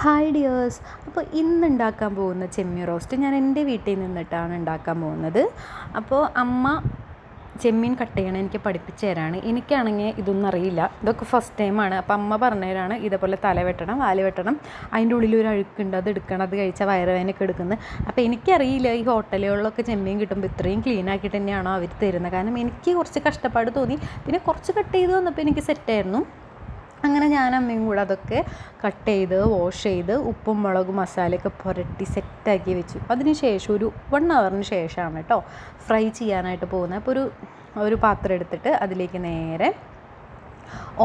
Hi dears. അപ്പോൾ ഇന്ന് ഉണ്ടാക്കാൻ പോകുന്ന ചെമ്മീൻ റോസ്റ്റ് ഞാൻ എൻ്റെ വീട്ടിൽ നിന്നിട്ടാണ് ഉണ്ടാക്കാൻ പോകുന്നത്. അപ്പോൾ അമ്മ ചെമ്മീൻ കട്ട് ചെയ്യണം എനിക്ക് പഠിപ്പിച്ചു തരാണ്. എനിക്കാണെങ്കിൽ ഇതൊന്നും അറിയില്ല, ഇതൊക്കെ ഫസ്റ്റ് ടൈമാണ്. അപ്പോൾ അമ്മ പറഞ്ഞു തരാണ് ഇതേപോലെ തല വെട്ടണം, വാല് വെട്ടണം, അതിൻ്റെ ഉള്ളിൽ ഒരു അഴുക്കുണ്ട്, അത് എടുക്കണം, അത് കഴിച്ചാൽ വയറുവേദനയൊക്കെ എടുക്കുന്നത്. അപ്പോൾ എനിക്കറിയില്ല ഈ ഹോട്ടലുകളിലൊക്കെ ചെമ്മീൻ കിട്ടുമ്പോൾ ഇത്രയും ക്ലീൻ ആക്കിയിട്ട് തന്നെയാണോ അവർ തരുന്നത്. കാരണം എനിക്ക് കുറച്ച് കഷ്ടപ്പാട് തോന്നി. പിന്നെ കുറച്ച് കട്ട് ചെയ്ത് വന്നപ്പോൾ എനിക്ക് സെറ്റായിരുന്നു. അങ്ങനെ ഞാൻ അമ്മയും കൂടെ അതൊക്കെ കട്ട് ചെയ്ത് വാഷ് ചെയ്ത് ഉപ്പും മുളകും മസാലയൊക്കെ പുരട്ടി സെറ്റാക്കി വെച്ചു. അതിന് ശേഷം ഒരു 1 ഹവറിന് ശേഷമാണ് കേട്ടോ ഫ്രൈ ചെയ്യാനായിട്ട് പോകുന്നത്. അപ്പോൾ ഒരു പാത്രം എടുത്തിട്ട് അതിലേക്ക് നേരെ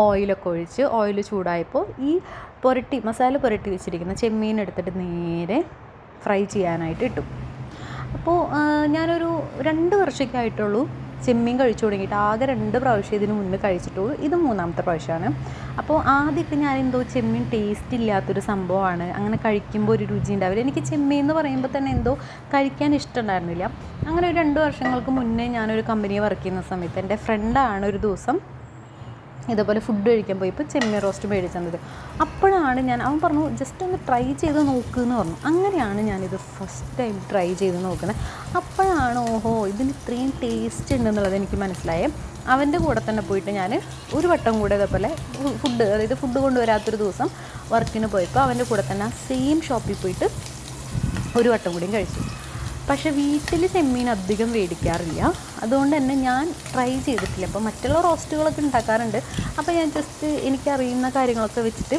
ഓയിലൊക്കെ ഒഴിച്ച് ഓയിൽ ചൂടായപ്പോൾ ഈ മസാല പുരട്ടി വെച്ചിരിക്കുന്ന ചെമ്മീൻ എടുത്തിട്ട് നേരെ ഫ്രൈ ചെയ്യാനായിട്ട് ഇട്ടു. അപ്പോൾ ഞാനൊരു 2 വർഷമൊക്കെ ആയിട്ടുള്ളൂ ചെമ്മീൻ കഴിച്ചു തുടങ്ങിയിട്ട്. ആകെ 2 പ്രാവശ്യം ഇതിന് മുന്നേ കഴിച്ചിട്ടുള്ളൂ, ഇത് 3ാമത്തെ പ്രാവശ്യമാണ്. അപ്പോൾ ആദ്യമൊക്കെ ഞാനെന്തോ ചെമ്മീൻ ടേസ്റ്റ് ഇല്ലാത്തൊരു സംഭവമാണ്, അങ്ങനെ കഴിക്കുമ്പോൾ ഒരു രുചി ഉണ്ടാവില്ല. എനിക്ക് ചെമ്മീൻ എന്ന് പറയുമ്പോൾ തന്നെ എന്തോ കഴിക്കാൻ ഇഷ്ടമുണ്ടായിരുന്നില്ല. അങ്ങനെ ഒരു 2 വർഷങ്ങൾക്ക് മുന്നേ ഞാനൊരു കമ്പനി വർക്ക് ചെയ്യുന്ന സമയത്ത് എൻ്റെ ഫ്രണ്ടാണ് ഒരു ദിവസം ഇതേപോലെ ഫുഡ് കഴിക്കാൻ പോയപ്പോൾ ചെമ്മീൻ റോസ്റ്റ് മേടിച്ചത്. അപ്പോഴാണ് അവൻ പറഞ്ഞു ജസ്റ്റ് ഒന്ന് ട്രൈ ചെയ്ത് നോക്കുമെന്ന് പറഞ്ഞു. അങ്ങനെയാണ് ഞാനിത് ഫസ്റ്റ് ടൈം ട്രൈ ചെയ്ത് നോക്കുന്നത്. അപ്പോഴാണ് ഓഹോ ഇതിന് ഇത്രയും ടേസ്റ്റ് ഉണ്ടെന്നുള്ളത് എനിക്ക് മനസ്സിലായേ. അവൻ്റെ കൂടെ തന്നെ പോയിട്ട് ഞാൻ ഒരു വട്ടം കൂടെ ഇതേപോലെ ഫുഡ് കൊണ്ടുവരാത്തൊരു ദിവസം വർക്കിന് പോയപ്പോൾ അവൻ്റെ കൂടെ തന്നെ സെയിം ഷോപ്പിൽ പോയിട്ട് ഒരു വട്ടം കൂടിയും കഴിച്ചു. പക്ഷേ വീട്ടിൽ ചെമ്മീൻ അധികം മേടിക്കാറില്ല, അതുകൊണ്ട് തന്നെ ഞാൻ ട്രൈ ചെയ്തിട്ടില്ല. അപ്പോൾ മറ്റുള്ള റോസ്റ്റുകളൊക്കെ ഉണ്ടാക്കാറുണ്ട്. അപ്പോൾ ഞാൻ ജസ്റ്റ് എനിക്കറിയുന്ന കാര്യങ്ങളൊക്കെ വെച്ചിട്ട്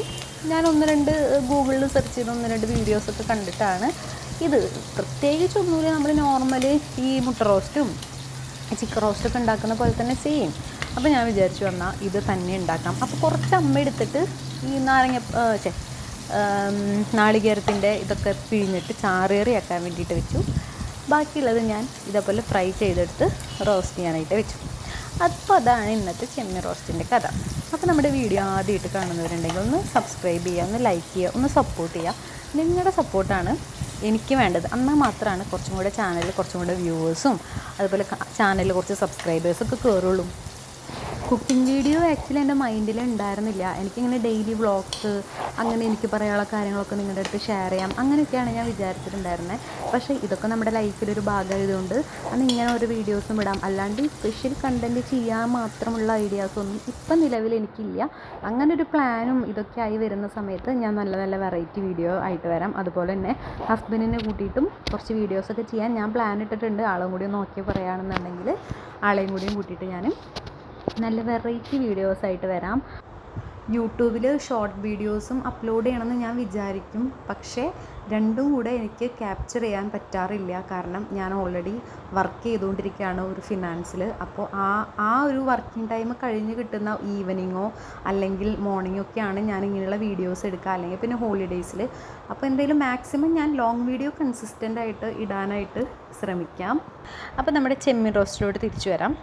ഞാൻ 1-2 ഗൂഗിളിൽ സെർച്ച് ചെയ്ത് 1-2 വീഡിയോസൊക്കെ കണ്ടിട്ടാണ് ഇത്. പ്രത്യേകിച്ചൊന്നുമില്ല, നമ്മൾ നോർമൽ ഈ മുട്ട റോസ്റ്റും ചിക്കൻ റോസ്റ്റൊക്കെ ഉണ്ടാക്കുന്ന പോലെ തന്നെ സെയിം. അപ്പോൾ ഞാൻ വിചാരിച്ചു വന്നാൽ ഇത് തന്നെ ഉണ്ടാക്കാം. അപ്പോൾ കുറച്ച് അമ്മ എടുത്തിട്ട് ഈ നാളികേരത്തിൻ്റെ ഇതൊക്കെ പിഴിഞ്ഞിട്ട് ചാറേറിയാക്കാൻ വേണ്ടിയിട്ട് വെച്ചു. ബാക്കിയുള്ളത് ഞാൻ ഇതേപോലെ ഫ്രൈ ചെയ്തെടുത്ത് റോസ്റ്റ് ചെയ്യാനായിട്ട് വെച്ചു. അപ്പോൾ അതാണ് ഇന്നത്തെ ചെമ്മീൻ റോസ്റ്റിൻ്റെ കഥ. അപ്പോൾ നമ്മുടെ വീഡിയോ ആദ്യമായിട്ട് കാണുന്നവരുണ്ടെങ്കിൽ ഒന്ന് സബ്സ്ക്രൈബ് ചെയ്യുക, ഒന്ന് ലൈക്ക് ചെയ്യുക, ഒന്ന് സപ്പോർട്ട് ചെയ്യുക. നിങ്ങളുടെ സപ്പോർട്ടാണ് എനിക്ക് വേണ്ടത്. എന്നാൽ മാത്രമാണ് കുറച്ചും കൂടെ ചാനലിൽ കുറച്ചും കൂടെ വ്യൂവേഴ്സും അതുപോലെ ചാനലിൽ കുറച്ച് സബ്സ്ക്രൈബേഴ്സൊക്കെ കയറുള്ളൂ. കുക്കിംഗ് വീഡിയോ ആക്ച്വലി എൻ്റെ മൈൻഡിൽ ഉണ്ടായിരുന്നില്ല. എനിക്കിങ്ങനെ ഡെയിലി വ്ളോഗ്സ് അങ്ങനെ എനിക്ക് പറയാനുള്ള കാര്യങ്ങളൊക്കെ നിങ്ങളുടെ അടുത്ത് ഷെയർ ചെയ്യാം, അങ്ങനെയൊക്കെയാണ് ഞാൻ വിചാരിച്ചിട്ടുണ്ടായിരുന്നത്. പക്ഷേ ഇതൊക്കെ നമ്മുടെ ലൈഫിലൊരു ഭാഗമായതുകൊണ്ട് അന്ന് ഇങ്ങനെ ഒരു വീഡിയോസും ഇടാം. അല്ലാണ്ട് സ്പെഷ്യൽ കണ്ടൻറ്റ് ചെയ്യാൻ മാത്രമുള്ള ഐഡിയാസൊന്നും ഇപ്പം നിലവിൽ എനിക്കില്ല. അങ്ങനെ ഒരു പ്ലാനും ഇതൊക്കെ ആയി വരുന്ന സമയത്ത് ഞാൻ നല്ല നല്ല വെറൈറ്റി വീഡിയോ ആയിട്ട് വരാം. അതുപോലെ തന്നെ ഹസ്ബൻഡിനെ കൂട്ടിയിട്ടും കുറച്ച് വീഡിയോസൊക്കെ ചെയ്യാൻ ഞാൻ പ്ലാൻ ഇട്ടിട്ടുണ്ട്. ആളും കൂടി നോക്കി പറയുകയാണെന്നുണ്ടെങ്കിൽ ആളെയും കൂടിയും കൂട്ടിയിട്ട് ഞാൻ നല്ല വെറൈറ്റി വീഡിയോസായിട്ട് വരാം. യൂട്യൂബിൽ ഷോർട്ട് വീഡിയോസും അപ്ലോഡ് ചെയ്യണമെന്ന് ഞാൻ വിചാരിക്കും. പക്ഷേ രണ്ടും കൂടെ എനിക്ക് ക്യാപ്ചർ ചെയ്യാൻ പറ്റാറില്ല. കാരണം ഞാൻ ഓൾറെഡി വർക്ക് ചെയ്തുകൊണ്ടിരിക്കുകയാണ് ഒരു ഫിനാൻസിൽ. അപ്പോൾ ആ ഒരു വർക്കിംഗ് ടൈം കഴിഞ്ഞ് കിട്ടുന്ന ഈവനിങ്ങോ അല്ലെങ്കിൽ മോർണിംഗോ ഒക്കെയാണ് ഞാൻ ഇങ്ങനെയുള്ള വീഡിയോസ് എടുക്കുക, അല്ലെങ്കിൽ പിന്നെ ഹോളിഡേയ്സിൽ. അപ്പോൾ എന്തായാലും മാക്സിമം ഞാൻ ലോങ് വീഡിയോ കൺസിസ്റ്റൻ്റ് ആയിട്ട് ഇടാനായിട്ട് ശ്രമിക്കാം. അപ്പോൾ നമ്മുടെ ചെമ്മീൻ റോസ്റ്റിലോട്ട് തിരിച്ചു വരാം.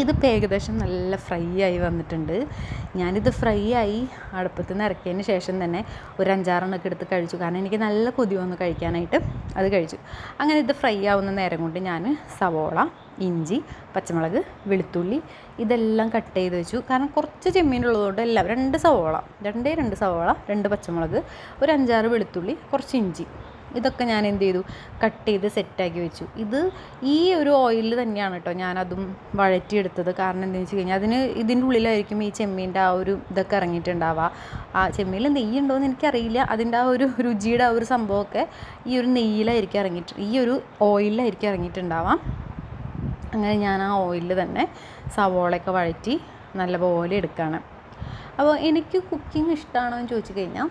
ഇതിപ്പോൾ ഏകദേശം നല്ല ഫ്രൈ ആയി വന്നിട്ടുണ്ട്. ഞാനിത് ഫ്രൈ ആയി അടുപ്പത്ത് നിന്ന് ഇറക്കിയതിന് ശേഷം തന്നെ ഒരു 5-6 എടുത്ത് കഴിച്ചു. കാരണം എനിക്ക് നല്ല കൊതി വന്നു കഴിക്കാനായിട്ട്, അത് കഴിച്ചു. അങ്ങനെ ഇത് ഫ്രൈ ആവുന്ന നേരം കൊണ്ട് ഞാൻ സവോള, ഇഞ്ചി, പച്ചമുളക്, വെളുത്തുള്ളി ഇതെല്ലാം കട്ട് ചെയ്ത് വെച്ചു. കാരണം കുറച്ച് ചെമ്മീനുള്ളതുകൊണ്ട് എല്ലാം 2 സവോള, 2 പച്ചമുളക്, ഒരു 5-6 വെളുത്തുള്ളി, കുറച്ച് ഇഞ്ചി, ഇതൊക്കെ ഞാൻ എന്ത് ചെയ്തു, കട്ട് ചെയ്ത് സെറ്റാക്കി വെച്ചു. ഇത് ഈ ഒരു ഓയിലിൽ തന്നെയാണ് കേട്ടോ ഞാനതും വഴറ്റിയെടുത്തത്. കാരണം എന്താണെന്ന് വെച്ച് കഴിഞ്ഞാൽ ഇതിൻ്റെ ഉള്ളിലായിരിക്കും ഈ ചെമ്മീൻ്റെ ആ ഒരു ഇതൊക്കെ ഇറങ്ങിയിട്ടുണ്ടാവുക. ആ ചെമ്മീനിൽ നെയ്യുണ്ടോയെന്ന് എനിക്കറിയില്ല, അതിൻ്റെ ആ ഒരു രുചിയുടെ ആ ഒരു സംഭവമൊക്കെ ഈ ഒരു നെയ്യിലായിരിക്കും ഈ ഒരു ഓയിലിലായിരിക്കും ഇറങ്ങിയിട്ടുണ്ടാവാം. അങ്ങനെ ഞാൻ ആ ഓയിലിൽ തന്നെ സവോളയൊക്കെ വഴറ്റി നല്ലപോലെ എടുക്കുകയാണ്. അപ്പോൾ എനിക്ക് കുക്കിംഗ് ഇഷ്ടമാണോ എന്ന് ചോദിച്ചു കഴിഞ്ഞാൽ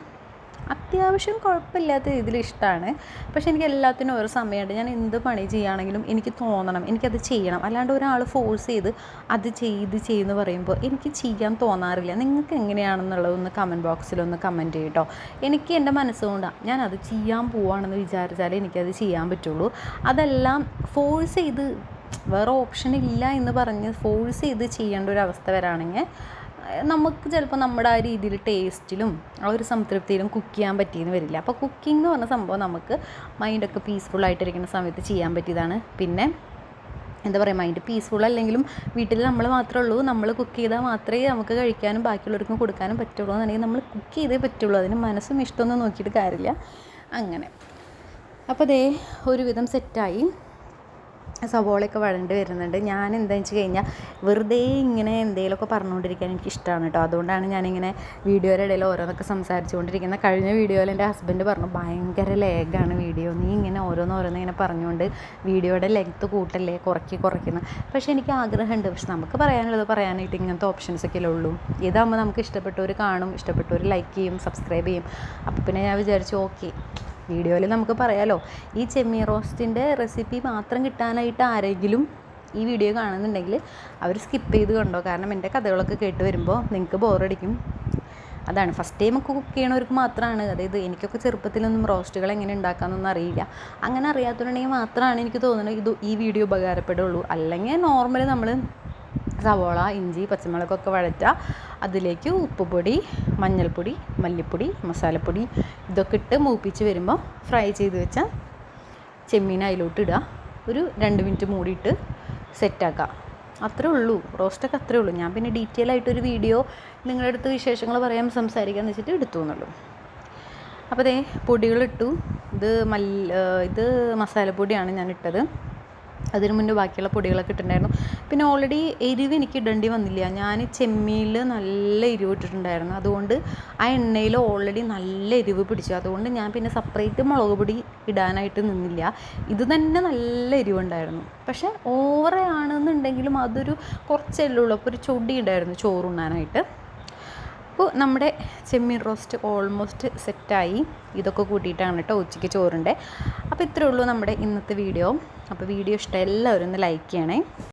അത്യാവശ്യം കുഴപ്പമില്ലാത്ത രീതിയിൽ ഇഷ്ടമാണ്. പക്ഷേ എനിക്ക് എല്ലാത്തിനും ഓരോ സമയമുണ്ട്. ഞാൻ എന്ത് പണി ചെയ്യുകയാണെങ്കിലും എനിക്ക് തോന്നണം, എനിക്കത് ചെയ്യണം. അല്ലാണ്ട് ഒരാൾ ഫോഴ്സ് ചെയ്ത് അത് ചെയ്യുമെന്ന് പറയുമ്പോൾ എനിക്ക് ചെയ്യാൻ തോന്നാറില്ല. നിങ്ങൾക്ക് എങ്ങനെയാണെന്നുള്ളതൊന്ന് കമൻറ്റ് ബോക്സിലൊന്ന് കമൻറ്റ് ചെയ്യും കേട്ടോ. എനിക്ക് എൻ്റെ മനസ്സുകൊണ്ടാണ് ഞാനത് ചെയ്യാൻ പോവുകയാണെന്ന് വിചാരിച്ചാലേ എനിക്കത് ചെയ്യാൻ പറ്റുള്ളൂ. അതെല്ലാം ഫോഴ്സ് ചെയ്ത് വേറെ ഓപ്ഷൻ ഇല്ല എന്ന് പറഞ്ഞ് ഫോഴ്സ് ചെയ്ത് ചെയ്യേണ്ട ഒരു അവസ്ഥ വരാണെങ്കിൽ നമുക്ക് ചിലപ്പോൾ നമ്മുടെ ആ രീതിയിൽ ടേസ്റ്റിലും ആ ഒരു സംതൃപ്തിയിലും കുക്ക് ചെയ്യാൻ പറ്റിയെന്ന് വരില്ല. അപ്പോൾ കുക്കിംഗ് എന്ന് പറഞ്ഞ സംഭവം നമുക്ക് മൈൻഡൊക്കെ പീസ്ഫുള്ളായിട്ടിരിക്കുന്ന സമയത്ത് ചെയ്യാൻ പറ്റിയതാണ്. പിന്നെ എന്താ പറയുക, മൈൻഡ് പീസ്ഫുൾ അല്ലെങ്കിലും വീട്ടിൽ നമ്മൾ മാത്രമേ ഉള്ളൂ, നമ്മൾ കുക്ക് ചെയ്താൽ മാത്രമേ നമുക്ക് കഴിക്കാനും ബാക്കിയുള്ളവർക്കും കൊടുക്കാനും പറ്റുള്ളൂ എന്നുണ്ടെങ്കിൽ നമ്മൾ കുക്ക് ചെയ്തേ പറ്റുള്ളൂ. അതിന് മനസ്സും ഇഷ്ടമൊന്നും നോക്കിയിട്ട് കാര്യമില്ല. അങ്ങനെ അപ്പോൾ ദേ ഒരുവിധം സെറ്റായി, സവോളയൊക്കെ വഴണ്ട് വരുന്നുണ്ട്. ഞാൻ എന്താണെന്ന് വെച്ച് കഴിഞ്ഞാൽ വെറുതെ ഇങ്ങനെ എന്തെങ്കിലുമൊക്കെ പറഞ്ഞുകൊണ്ടിരിക്കാൻ എനിക്കിഷ്ടമാണ് കേട്ടോ. അതുകൊണ്ടാണ് ഞാനിങ്ങനെ വീഡിയോയുടെ ഇടയിൽ ഓരോന്നൊക്കെ സംസാരിച്ചുകൊണ്ടിരിക്കുന്നത്. കഴിഞ്ഞ വീഡിയോയിൽ എൻ്റെ ഹസ്ബൻഡ് പറഞ്ഞു, ഭയങ്കര ലേഗാണ് വീഡിയോ, നീ ഇങ്ങനെ ഓരോന്നോരോന്ന് ഇങ്ങനെ പറഞ്ഞുകൊണ്ട് വീഡിയോയുടെ ലെങ്ത്ത് കൂട്ടല്ലേ, കുറയ്ക്കുന്നു. പക്ഷേ എനിക്ക് ആഗ്രഹമുണ്ട്, പക്ഷെ നമുക്ക് പറയാനുള്ളത് പറയാനായിട്ട് ഇങ്ങനത്തെ ഓപ്ഷൻസൊക്കെ ഉള്ളൂ. ഇതാകുമ്പോൾ നമുക്ക് ഇഷ്ടപ്പെട്ടവർ കാണും, ഇഷ്ടപ്പെട്ടവർ ലൈക്ക് ചെയ്യും, സബ്സ്ക്രൈബ് ചെയ്യും. അപ്പോൾ പിന്നെ ഞാൻ വിചാരിച്ചു ഓക്കെ, വീഡിയോയിൽ നമുക്ക് പറയാമല്ലോ. ഈ ചെമ്മീൻ റോസ്റ്റിൻ്റെ റെസിപ്പി മാത്രം കിട്ടാനായിട്ട് ആരെങ്കിലും ഈ വീഡിയോ കാണുന്നുണ്ടെങ്കിൽ അവർ സ്കിപ്പ് ചെയ്ത് കണ്ടോ. കാരണം എൻ്റെ കഥകളൊക്കെ കേട്ട് വരുമ്പോൾ നിങ്ങൾക്ക് ബോറടിക്കും. അതാണ്, ഫസ്റ്റ് ടൈം ഒക്കെ കുക്ക് ചെയ്യണവർക്ക് മാത്രമാണ്, അതായത് എനിക്കൊക്കെ ചെറുപ്പത്തിലൊന്നും റോസ്റ്റുകൾ എങ്ങനെ ഉണ്ടാക്കാമെന്നൊന്നും അറിയില്ല. അങ്ങനെ അറിയാത്തതുണ്ടെങ്കിൽ മാത്രമാണ് എനിക്ക് തോന്നുന്നത് ഈ വീഡിയോ ഉപകാരപ്പെടുള്ളൂ. അല്ലെങ്കിൽ നോർമലി നമ്മൾ സവോള, ഇഞ്ചി, പച്ചമുളകൊക്കെ വഴറ്റുക, അതിലേക്ക് ഉപ്പുപൊടി, മഞ്ഞൾപ്പൊടി, മല്ലിപ്പൊടി, മസാലപ്പൊടി ഇതൊക്കെ ഇട്ട് മൂപ്പിച്ച് വരുമ്പോൾ ഫ്രൈ ചെയ്ത് വെച്ച ചെമ്മീൻ അതിലോട്ട് ഇടുക, ഒരു 2 മിനിറ്റ് മൂടിയിട്ട് സെറ്റാക്കുക. അത്രേ ഉള്ളൂ, റോസ്റ്റൊക്കെ അത്രേ ഉള്ളൂ. ഞാൻ പിന്നെ ഡീറ്റെയിൽ ആയിട്ടൊരു വീഡിയോ നിങ്ങളുടെ അടുത്ത് വിശേഷങ്ങൾ പറയാൻ സംസാരിക്കാമെന്ന് വെച്ചിട്ട് എടുത്തു എന്നുള്ളൂ. അപ്പോൾ ദേ പൊടികളിട്ടു. ഇത് മസാലപ്പൊടിയാണ് ഞാൻ ഇട്ടത്. അതിന് മുന്നേ ബാക്കിയുള്ള പൊടികളൊക്കെ ഇട്ടിട്ടുണ്ടായിരുന്നു. പിന്നെ ഓൾറെഡി എരിവ് എനിക്ക് ഇടേണ്ടി വന്നില്ല, ഞാൻ ചെമ്മീനിൽ നല്ല എരിവ് ഇട്ടിട്ടുണ്ടായിരുന്നു. അതുകൊണ്ട് ആ എണ്ണയിൽ ഓൾറെഡി നല്ല എരിവ് പിടിച്ചു. അതുകൊണ്ട് ഞാൻ പിന്നെ സെപ്പറേറ്റ് മുളക് പൊടി ഇടാനായിട്ട് നിന്നില്ല. ഇത് തന്നെ നല്ല എരിവുണ്ടായിരുന്നു. പക്ഷേ ഓവറാണെന്നുണ്ടെങ്കിലും അതൊരു കുറച്ചല്ലേ ഉള്ളൂ, അപ്പോൾ ഒരു ചൊടി ഉണ്ടായിരുന്നു ചോറുണ്ണാനായിട്ട്. അപ്പോൾ നമ്മുടെ ചെമ്മീൻ റോസ്റ്റ് ഓൾമോസ്റ്റ് സെറ്റായി. ഇതൊക്കെ കൂട്ടിയിട്ടാണ് കേട്ടോ ഉച്ചയ്ക്ക് ചോറുണ്ട്. അപ്പോൾ ഇത്രയേ ഉള്ളൂ നമ്മുടെ ഇന്നത്തെ വീഡിയോ. അപ്പോൾ വീഡിയോ ഇഷ്ടം എല്ലാവരും ഒന്ന് ലൈക്ക് ചെയ്യണേ.